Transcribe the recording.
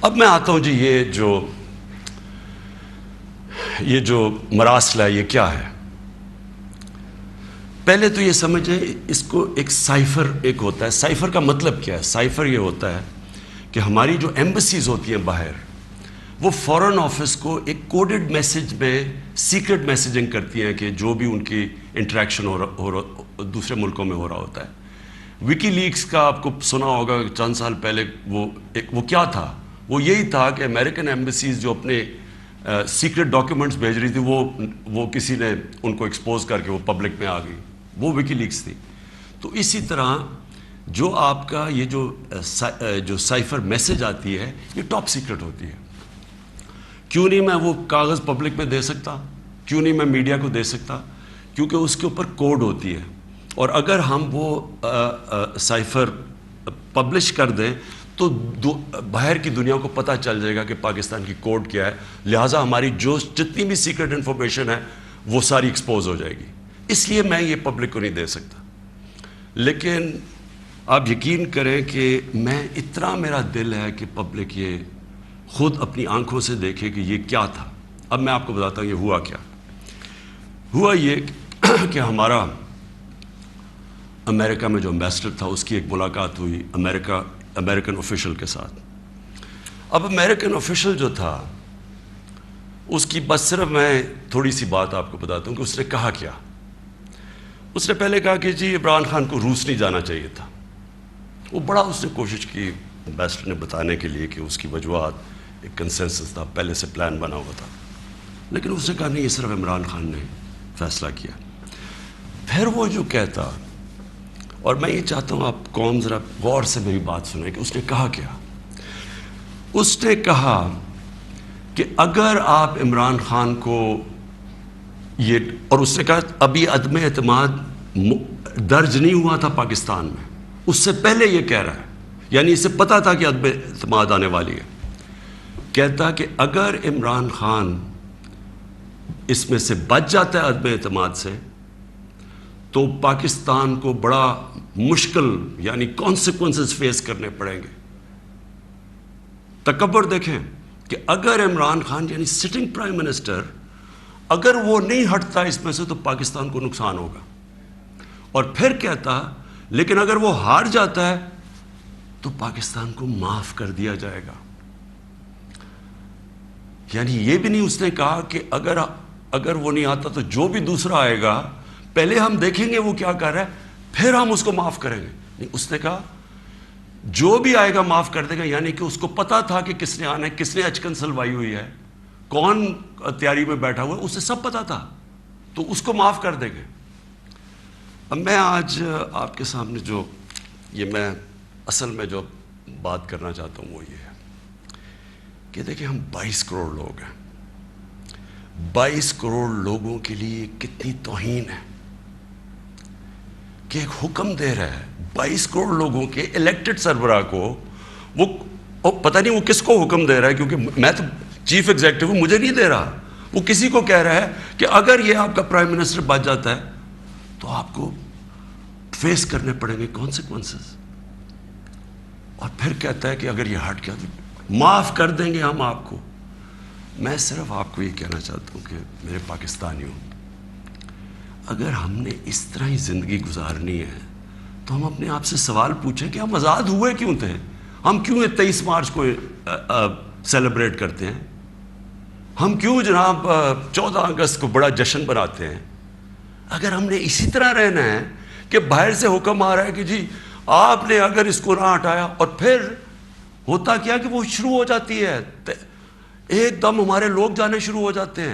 اب میں آتا ہوں جی، یہ جو مراسلہ ہے یہ کیا ہے؟ پہلے تو یہ سمجھیں اس کو ایک سائفر ایک ہوتا ہے. سائفر کا مطلب کیا ہے؟ سائفر یہ ہوتا ہے کہ ہماری جو ایمبسیز ہوتی ہیں باہر، وہ فورن آفس کو ایک کوڈڈ میسج میں سیکرٹ میسیجنگ کرتی ہیں کہ جو بھی ان کی انٹریکشن دوسرے ملکوں میں ہو رہا ہوتا ہے. وکی لیکس کا آپ کو سنا ہوگا چند سال پہلے. وہ کیا تھا؟ وہ یہی تھا کہ امریکن ایمبسیز جو اپنے سیکرٹ ڈاکیومنٹس بھیج رہی تھی وہ کسی نے ان کو ایکسپوز کر کے وہ پبلک میں آ گئی. وہ وکی لیکس تھی. تو اسی طرح جو آپ کا یہ جو سائفر میسج آتی ہے یہ ٹاپ سیکرٹ ہوتی ہے. کیوں نہیں میں وہ کاغذ پبلک میں دے سکتا؟ کیوں نہیں میں میڈیا کو دے سکتا؟ کیونکہ اس کے اوپر کوڈ ہوتی ہے، اور اگر ہم وہ سائفر پبلش کر دیں تو باہر کی دنیا کو پتہ چل جائے گا کہ پاکستان کی کوڈ کیا ہے. لہٰذا ہماری جتنی بھی سیکرٹ انفارمیشن ہے وہ ساری ایکسپوز ہو جائے گی. اس لیے میں یہ پبلک کو نہیں دے سکتا. لیکن آپ یقین کریں کہ میں اتنا میرا دل ہے کہ پبلک یہ خود اپنی آنکھوں سے دیکھے کہ یہ کیا تھا. اب میں آپ کو بتاتا ہوں یہ ہوا کیا. ہوا یہ کہ ہمارا امریکہ میں جو امبیسڈر تھا اس کی ایک ملاقات ہوئی امریکن آفیشل کے ساتھ. اب امریکن آفیشل جو تھا اس کی بس صرف میں تھوڑی سی بات آپ کو بتاتا ہوں کہ اس نے کہا کیا. اس نے پہلے کہا کہ جی عمران خان کو روس نہیں جانا چاہیے تھا. وہ بڑا اس نے کوشش کی امبیسڈر نے بتانے کے لیے کہ اس کی وجوہات، ایک کنسنسس تھا، پہلے سے پلان بنا ہوا تھا. لیکن اس نے کہا نہیں، یہ صرف عمران خان نے فیصلہ کیا. پھر وہ جو کہتا، اور میں یہ چاہتا ہوں آپ قوم ذرا غور سے میری بات سنیں کہ اس نے کہا کیا. اس نے کہا کہ اگر آپ عمران خان کو اور اس نے کہا ابھی عدم اعتماد درج نہیں ہوا تھا پاکستان میں، اس سے پہلے یہ کہہ رہا ہے، یعنی اسے پتا تھا کہ عدم اعتماد آنے والی ہے. کہتا کہ اگر عمران خان اس میں سے بچ جاتا ہے عدم اعتماد سے تو پاکستان کو بڑا مشکل یعنی کانسیکوینسز فیس کرنے پڑیں گے. تکبر دیکھیں کہ اگر عمران خان یعنی سٹنگ پرائم منسٹر اگر وہ نہیں ہٹتا اس میں سے تو پاکستان کو نقصان ہوگا. اور پھر کہتا لیکن اگر وہ ہار جاتا ہے تو پاکستان کو معاف کر دیا جائے گا. یعنی یہ بھی نہیں اس نے کہا کہ اگر وہ نہیں آتا تو جو بھی دوسرا آئے گا پہلے ہم دیکھیں گے وہ کیا کر رہا ہے پھر ہم اس کو معاف کریں گے. نہیں، اس نے کہا جو بھی آئے گا معاف کر دے گا. یعنی کہ اس کو پتا تھا کہ کس نے آنا ہے، کس نے اچکن سلوائی ہوئی ہے، کون تیاری میں بیٹھا ہوا ہے، اسے سب پتا تھا، تو اس کو معاف کر دیں گے. اب میں آج آپ کے سامنے میں اصل میں جو بات کرنا چاہتا ہوں وہ یہ ہے کہ دیکھیں ہم 22 کروڑ لوگ ہیں. 22 کروڑ لوگوں کے لیے کتنی توہین ہے کہ ایک حکم دے رہا ہے 22 کروڑ لوگوں کے الیکٹڈ سربراہ کو. وہ پتہ نہیں وہ کس کو حکم دے رہا ہے، کیونکہ میں تو چیف ایگزیکٹو ہوں، مجھے نہیں دے رہا. وہ کسی کو کہہ رہا ہے کہ اگر یہ آپ کا پرائم منسٹر بچ جاتا ہے تو آپ کو فیس کرنے پڑیں گے کانسیکوینسز. اور پھر کہتا ہے کہ اگر یہ ہٹ گیا تو معاف کر دیں گے ہم آپ کو. میں صرف آپ کو یہ کہنا چاہتا ہوں کہ میرے پاکستانیوں، اگر ہم نے اس طرح ہی زندگی گزارنی ہے تو ہم اپنے آپ سے سوال پوچھیں کہ ہم آزاد ہوئے کیوں تھے؟ ہم کیوں 23 مارچ کو سیلیبریٹ کرتے ہیں؟ ہم کیوں جناب 14 اگست کو بڑا جشن بناتے ہیں؟ اگر ہم نے اسی طرح رہنا ہے کہ باہر سے حکم آ رہا ہے کہ جی آپ نے اگر اس کو نہ ہٹایا، اور پھر ہوتا کیا کہ وہ شروع ہو جاتی ہے ایک دم ہمارے لوگ جانے شروع ہو جاتے ہیں.